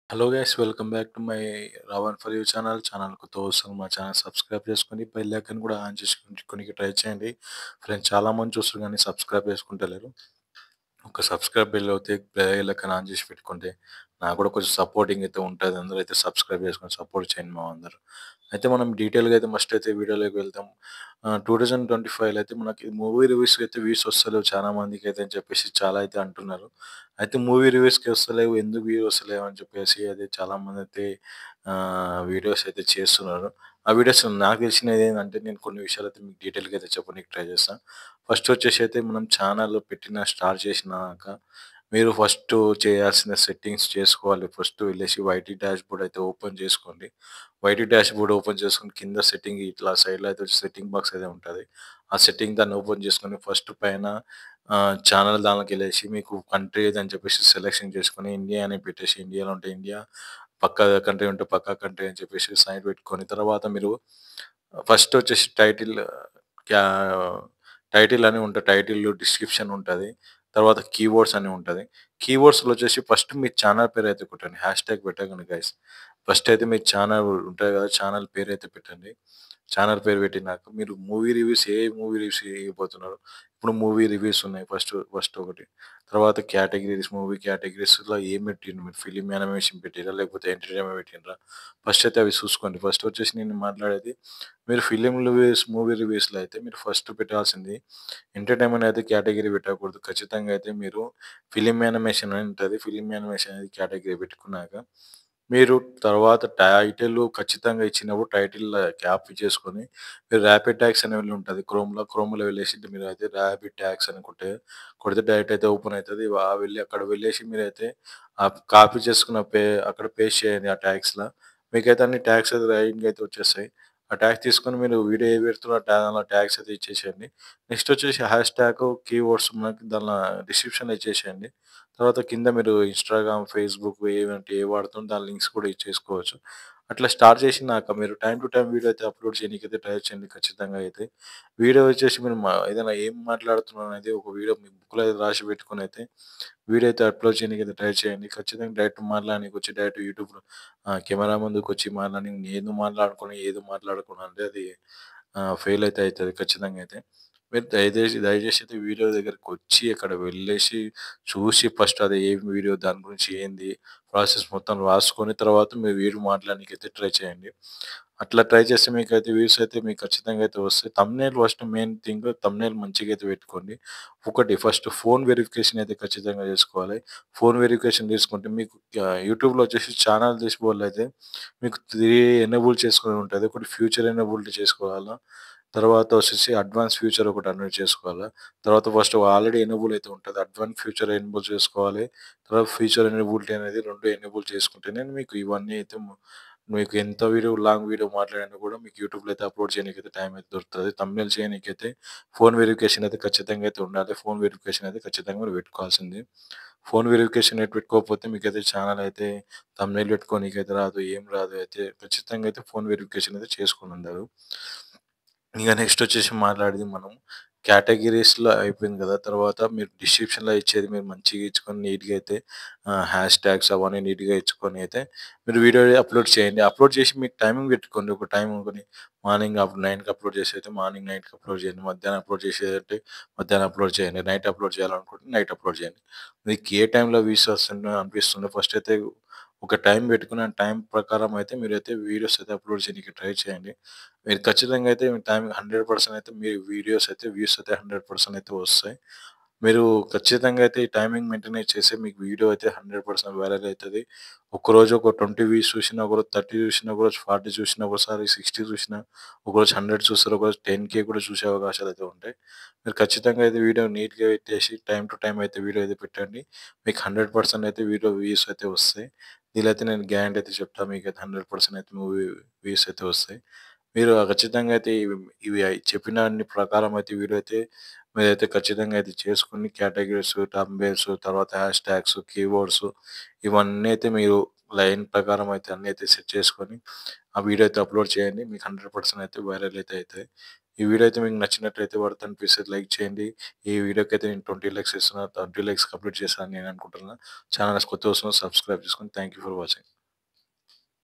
Hello guys, welcome back to my Ravan for you channel కొత్త వస్తుంది. మా ఛానల్ సబ్స్క్రైబ్ చేసుకొని బెల్ ఐకాన్ కూడా ఆన్ చేసుకొని ట్రై చేయండి. ఫ్రెండ్స్, చాలా మంది చూస్తారు కానీ సబ్స్క్రైబ్ చేసుకుంటలేరు. ఒక సబ్స్క్రైబ్ బెల్ అయితే బెల్ ఐకాన్ ఆన్ చేసి పెట్టుకుంటే నాకు కూడా కొంచెం సపోర్టింగ్ అయితే ఉంటుంది. అందరూ అయితే సబ్స్క్రైబ్ చేసుకొని సపోర్ట్ చేయండి మా అందరూ. అయితే మనం డీటెయిల్గా అయితే మస్ట్ అయితే వీడియోలోకి వెళ్తాం. 2025లో అయితే మనకి మూవీ రివ్యూస్కి అయితే వ్యూస్ వస్తలేవు చాలా మందికి అయితే అని చెప్పేసి చాలా అయితే అంటున్నారు. అయితే మూవీ రివ్యూస్కి వస్తలేవు, ఎందుకు వ్యూ వస్తలేవు అని చెప్పేసి అయితే చాలా మంది అయితే వీడియోస్ అయితే చేస్తున్నారు. ఆ వీడియోస్ నాకు తెలిసినది ఏంటంటే, నేను కొన్ని విషయాలు అయితే మీకు డీటెయిల్గా అయితే చెప్పడానికి ట్రై చేస్తాను. ఫస్ట్ వచ్చేసి అయితే మనం ఛానల్ స్టార్ట్ చేసినాక మీరు ఫస్ట్ చేయాల్సిన సెట్టింగ్స్ చేసుకోవాలి. ఫస్ట్ వెళ్ళేసి వైటీ డాష్‌బోర్డ్ అయితే ఓపెన్ చేసుకోండి. వైటీ డాష్‌బోర్డ్ ఓపెన్ చేసుకొని కింద సెట్టింగ్ ఇట్లా సైడ్‌లో అయితే సెట్టింగ్ బాక్స్ అయితే ఉంటది. ఆ సెట్టింగ్ దాన్ని ఓపెన్ చేసుకొని ఫస్ట్ పైన ఛానల్ దానిలోకెళ్ళేసి మీకు కంట్రీ ఏదని చెప్పేసి సెలెక్షన్ చేసుకొని ఇండియా అని పెట్టేసి, ఇండియాలో ఉంటే ఇండియా, పక్కా కంట్రీ ఉంటే పక్కా కంట్రీ అని చెప్పేసి సైడ్ పెట్టుకొని తర్వాత మీరు ఫస్ట్ వచ్చేసి క్యా టైటిల్ అని ఉంటది. టైటిల్, డిస్క్రిప్షన్ ఉంటది. తర్వాత కీవర్డ్స్ అని ఉంటది. కీవర్డ్స్‌లో వచ్చేసి ఫస్ట్ మీ ఛానల్ పేరైతే కొట్టండి. హ్యాష్‌ట్యాగ్ పెట్టకండి గైస్. ఫస్ట్ అయితే మీ ఛానల్ ఉంటది కదా! ఛానల్ పేరైతే పెట్టండి. ఛానల్ పేరు పెట్టినాక మీరు ఏ మూవీ రివ్యూస్ ఇయ్యబోతున్నారు. ఇప్పుడు మూవీ రివ్యూస్ ఉన్నాయి ఫస్ట్ ఫస్ట్ ఒకటి. తర్వాత కేటగిరీస్, మూవీ కేటగిరీస్‌లో ఏం పెట్టిండ్రు మీరు? ఫిల్మ్ యానిమేషన్ పెట్టిర్రా? లేకపోతే ఎంటర్‌టైన్‌మెంట్ పెట్టిండ్రా? ఫస్ట్ అయితే అవి చూసుకోండి. ఫస్ట్ వచ్చేసి నేను మాట్లాడేది, మీరు ఫిల్మ్ రివ్యూస్, మూవీ రివ్యూస్‌లో అయితే మీరు ఫస్ట్ పెట్టాల్సింది ఎంటర్‌టైన్‌మెంట్ అయితే కేటగరీ పెట్టకూడదు. ఖచ్చితంగా అయితే మీరు ఫిల్మ్ యానిమేషన్ అని ఉంటది. ఫిల్మ్ యానిమేషన్ అనేది కేటగరీ పెట్టుకున్నాక, మీరు తర్వాత టైటిల్ ఖచ్చితంగా ఇచ్చినప్పుడు టైటిల్ క్యాప్ చేసుకొని, మీరు ర్యాపిడ్ ట్యాగ్స్ అనేవి ఉంటది క్రోమ్‌లో వెళ్ళేసి మీరు అయితే ర్యాపిడ్ ట్యాగ్స్ అని కొడితే డైరెక్ట్ అయితే ఓపెన్ అయితది. అక్కడ వెళ్ళేసి మీరైతే కాపీ చేసుకున్న అక్కడ పేస్ట్ చేయండి ఆ ట్యాగ్స్‌ల. మీకైతే అన్ని ట్యాగ్స్ అయితే రైటింగ్ అయితే వచ్చేస్తాయి. ఆ ట్యాగ్స్ తీసుకొని మీరు వీడియో ఏ పెడుతున్నారో దానిలో ట్యాగ్స్ అయితే ఇచ్చేసేయండి. నెక్స్ట్ వచ్చేసి హ్యాష్‌ట్యాగ్, కీవర్డ్స్ మనకి దానిలో డిస్క్రిప్షన్‌లో ఇచ్చేసేయండి. తర్వాత కింద మీరు ఇన్‌స్టాగ్రామ్, ఫేస్‌బుక్ ఏ వాడుతున్నారో దాని లింక్స్ కూడా ఇచ్చేసుకోవచ్చు. అట్లా స్టార్ట్ చేసినాక మీరు టైమ్ టు టైమ్ వీడియో అయితే అప్‌లోడ్ చేయనీకైతే ట్రై చేయండి ఖచ్చితంగా అయితే. వీడియో వచ్చేసి మీరు ఏదైనా ఏం మాట్లాడుతున్నారనేది ఒక వీడియో మీ బుక్‌లో అయితే రాసి పెట్టుకొనైతే వీడియో అయితే అప్‌లోడ్ చేయనీకైతే ట్రై చేయండి. ఖచ్చితంగా డైరెక్ట్ మాట్లాడనీకొచ్చి డైరెక్ట్ యూట్యూబ్‌లో కెమెరా ముందుకొచ్చి ఏదో మాట్లాడకుండా అంటే అది ఫెయిల్ అయితే అయితది ఖచ్చితంగా అయితే. మీరు దయచేసి అయితే వీడియో దగ్గరకొచ్చి అక్కడ వెళ్ళేసి చూసి ఫస్ట్ అది ఏం వీడియో, దాని గురించి ఏంది, ప్రాసెస్ మొత్తం రాసుకొని తర్వాత మీరు వీడియో మాట్లాడనీకైతే ట్రై చేయండి. అట్లా ట్రై చేస్తే మీకైతే వ్యూస్ అయితే మీకు ఖచ్చితంగా అయితే వస్తాయి. Thumbnail first main thing, thumbnail మంచిగా అయితే పెట్టుకోండి. ఒకటి ఫస్ట్ ఫోన్ వెరిఫికేషన్ అయితే ఖచ్చితంగా చేసుకోవాలి. ఫోన్ వెరిఫికేషన్ చేసుకుంటే మీకు యూట్యూబ్‌లో వచ్చేసి ఛానల్ తీసినోళ్ళైతే మీకు 3 ఎనేబుల్ చేసుకొని ఉంటది. ఒకటి ఫ్యూచర్ ఎనేబుల్డ్ చేసుకోవాలా. తర్వాత వచ్చేసి అడ్వాన్స్ ఫ్యూచర్ ఒకటి అనేది చేసుకోవాలా. తర్వాత ఫస్ట్ ఆల్రెడీ ఎనేబుల్ అయితే ఉంటది. అడ్వాన్స్ ఫ్యూచర్ ఎనేబుల్ చేసుకోవాలి. తర్వాత ఫ్యూచర్ ఎనేబిలిటీ అనేది 2 ఎనేబుల్ చేసుకుంటేనే మీకు ఇవన్నీ అయితే మీకు ఎంత లాంగ్ వీడియో మాట్లాడినా కూడా మీకు యూట్యూబ్‌లో అయితే అప్‌లోడ్ చేయనీకైతే టైం అయితే దొరుకుతది. థంబ్‌నెయిల్ చేయనీకైతే ఫోన్ వెరిఫికేషన్ అయితే ఖచ్చితంగా అయితే ఉండాలి. ఫోన్ వెరిఫికేషన్ అయితే ఖచ్చితంగా మీరు పెట్టుకోవాల్సింది. ఫోన్ వెరిఫికేషన్ పెట్టుకోకపోతే మీకైతే ఛానెల్ అయితే థంబ్‌నెయిల్ పెట్టుకోనీకైతే రాదు. ఏం రాదు. అయితే ఖచ్చితంగా అయితే ఫోన్ వెరిఫికేషన్ అయితే చేసుకొనుండాలి. ఇక నెక్స్ట్ వచ్చేసి మాట్లాడేది మనం కేటగిరీస్‌లో అయిపోయింది కదా! తర్వాత మీరు డిస్క్రిప్షన్‌లో ఇచ్చేది మీరు మంచిగా ఇచ్చుకొని నీట్‌గా అయితే హ్యాష్ ట్యాగ్స్ అవన్నీ నీట్‌గా ఇచ్చుకొని అయితే మీరు వీడియో అప్‌లోడ్ చేయండి. అప్‌లోడ్ చేసి మీకు టైమింగ్ పెట్టుకోండి. ఒక టైమ్ అనుకోని మార్నింగ్ 9కి అప్‌లోడ్ చేసేదైతే మార్నింగ్ 9కి అప్‌లోడ్ చేయండి. మధ్యాహ్నం అప్‌లోడ్ చేసేదంటే మధ్యాహ్నం అప్‌లోడ్ చేయండి. నైట్ అప్‌లోడ్ చేయాలనుకుంటే నైట్ అప్‌లోడ్ చేయండి. మీకు ఏ టైంలో వ్యూస్ వస్తుందో అనిపిస్తుందో ఫస్ట్ అయితే ఒక టైం పెట్టుకొని ఆ టైం ప్రకారం అయితే మీరైతే వీడియోస్ అయితే అప్‌లోడ్ చేయడానికి ట్రై చేయండి. మీరు ఖచ్చితంగా అయితే మీ టైం 100% అయితే మీ వీడియోస్ అయితే వ్యూస్ అయితే 100% అయితే వస్తాయి. మీరు ఖచ్చితంగా అయితే ఈ టైమింగ్ మెయింటైన్ చేస్తే మీకు వీడియో అయితే 100% వైరల్ అయితది. ఒక్కరోజు ఒక 20 వ్యూస్ చూసినా, ఒకరోజు 30 చూసినా, ఒకరోజు 40 చూసినా, ఒకసారి 60 చూసినా, ఒకరోజు 100 చూస్తారు, ఒకరోజు 10,000 కూడా చూసే అవకాశాలయితే ఉంటాయి. మీరు ఖచ్చితంగా అయితే వీడియో నీట్‌గా పెట్టేసి టైమ్ టు టైమ్ అయితే వీడియో అయితే పెట్టండి. మీకు 100% అయితే వీడియో వ్యూస్ అయితే వస్తాయి. దీనిలో అయితే నేను గ్యారంటీ అయితే చెప్తా, మీకైతే 100% అయితే వ్యూస్ అయితే వస్తాయి. మీరు ఖచ్చితంగా అయితే ఇవి ఇవి చెప్పిన అన్ని ప్రకారం అయితే వీడియో అయితే మీరైతే ఖచ్చితంగా అయితే చేసుకొని కేటగిరీస్, థంబ్‌నెయిల్స్, తర్వాత హ్యాష్ ట్యాగ్స్, కీవర్డ్స్ ఇవన్నీ అయితే మీరు లైన్ ప్రకారం అయితే అన్నీ అయితే సెట్ చేసుకొని ఆ వీడియో అయితే అప్‌లోడ్ చేయండి. మీకు 100% అయితే వైరల్ అయితే అయితది. ఈ వీడియో అయితే మీకు నచ్చినట్లయితే వర్త్ అనిపిస్తే లైక్ చేయండి. ఈ వీడియోకైతే నేను 20 లైక్స్ ఇస్తున్నా. 20 లైక్స్ కంప్లీట్ చేశానని నేను అనుకుంటున్నా. ఛానెల్ కొత్తగా వస్తున్నా, సబ్స్క్రైబ్ చేసుకోండి. Thank you for watching.